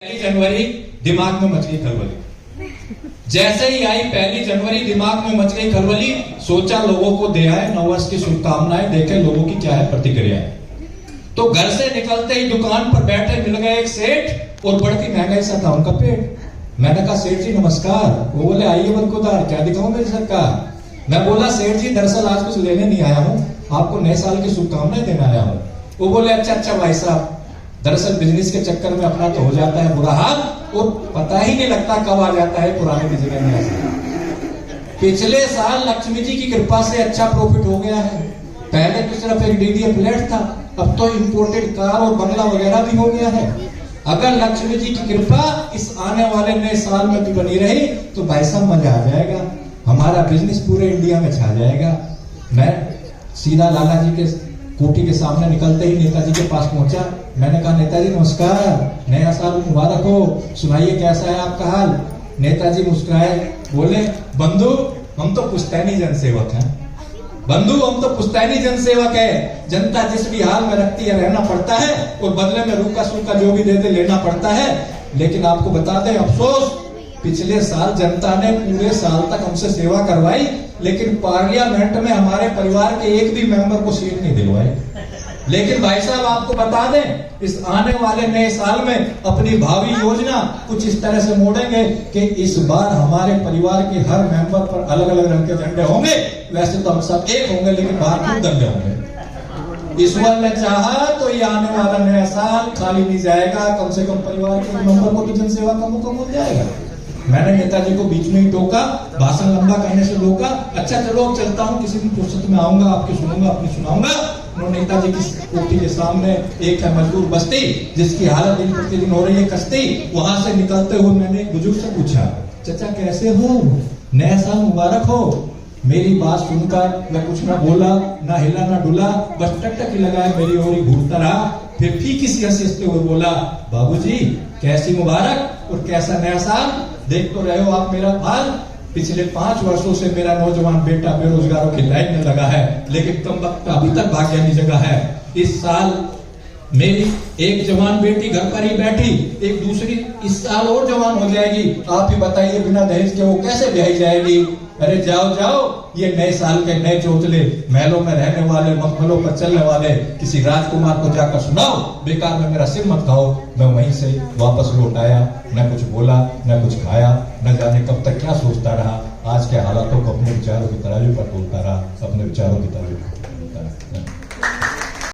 पहली जनवरी दिमाग में मच गई खलबली। जैसे ही आई पहली जनवरी दिमाग में मच गई खलबली। सोचा लोगों को दे आए नववर्ष की शुभकामनाएं, देखे लोगों की क्या है प्रतिक्रिया। तो घर से निकलते ही दुकान पर बैठे मिल गए एक सेठ और बढ़ती महंगाई सा था उनका पेट। मैंने कहा सेठ जी नमस्कार। वो बोले आइए बरकुदार, क्या दिखाऊं मेरी सरकार। मैं बोला सेठ जी दरअसल आज कुछ लेने नहीं आया हूँ, आपको नए साल की शुभकामनाएं देने आया हूँ। वो बोले अच्छा भाई साहब, दरअसल बिजनेस के चक्कर में अपना तो हो जाता है बुरा हाल और पता ही नहीं लगता कब आ जाता है पुराने की जगह में। पिछले साल लक्ष्मी जी की कृपा से अच्छा प्रॉफिट हो गया है। पहले तो सिर्फ एक डीडीए फ्लैट था, अब तो इंपोर्टेड कार और बंगला वगैरह भी हो गया है। अगर लक्ष्मी जी की कृपा इस आने वाले नए साल में भी बनी रही तो भाई साहब मजा आ जाएगा, हमारा बिजनेस पूरे इंडिया में छा जाएगा। मैं सीधा लाला जी के कोठी के सामने निकलते ही नेताजी के पास पहुंचा। मैंने कहा नेताजी नमस्कार, नया साल मुबारक हो, सुनाइए कैसा है आपका हाल। नेताजी मुस्कुराए, बोले बंधु हम तो पुश्तैनी जनसेवक हैं। बंधु हम तो पुश्तैनी जनसेवक है। जनता जिस भी हाल में रखती है रहना पड़ता है और बदले में रूखा सूखा जो भी दे दे लेना पड़ता है। लेकिन आपको बता दें अफसोस, पिछले साल जनता ने पूरे साल तक हमसे सेवा करवाई, लेकिन पार्लियामेंट में हमारे परिवार के एक भी मेंबर को सीट नहीं दिलवाई। लेकिन भाई साहब आपको बता दें, इस आने वाले नए साल में अपनी भावी योजना कुछ इस तरह से मोड़ेंगे कि इस बार हमारे परिवार के हर मेंबर पर अलग अलग रंग के झंडे होंगे। वैसे तो हम सब एक होंगे, लेकिन बाहर खूब दंगे होंगे। ईश्वर ने चाहा तो ये आने वाला नया साल खाली नहीं जाएगा, कम से कम परिवार के मेंबर को तो जनसेवा का मौका मिल जाएगा। मैंने नेताजी को बीच में ही टोका, भाषण लंबा करने से रोका। अच्छा चलो अब चलता हूँ, किसी दिन फुर्सत में आऊंगा, आपकी सुनूंगा, अपनी सुनाऊंगा। उन्होंने नेताजी की कोठी के सामने एक है मजदूर बस्ती जिसकी हालत दिन प्रतिदिन हो रही है खस्ती। वहां से निकलते हुए मैंने बुजुर्ग से पूछा, चाचा कैसे हो, नया साल मुबारक हो। मेरी बात सुनकर मैं कुछ ना बोला, ना हिला ना डुला, बस टक ही लगाया मेरी ओर ही घूरता रहा। फिर भी किसी हंसते हुए बोला, बाबूजी कैसी मुबारक और कैसा नया साल। देख तो रहे हो आप मेरा हाल, पिछले 5 वर्षों से मेरा नौजवान बेटा बेरोजगारों की लाइन में लगा है, लेकिन कम वक्त अभी तक भाग्य की जगह है। इस साल मेरी एक जवान बेटी घर पर ही बैठी, एक दूसरी इस साल और जवान हो जाएगी। आप ही बताइए बिना दहेज के वो कैसे ब्याही जाएगी। अरे जाओ जाओ, ये नए साल के नए चौचले महलों में रहने वाले, मखमलों पर चलने वाले किसी राजकुमार को जाकर सुनाओ, बेकार में मेरा सिर मत खाओ। मैं वहीं से वापस लौट आया, न कुछ बोला न कुछ खाया, न जाने कब तक क्या सोचता रहा। आज के हालातों को अपने विचारों की तराजू पर तोलता रहा, अपने विचारों की तराजू पर तोलता रहा।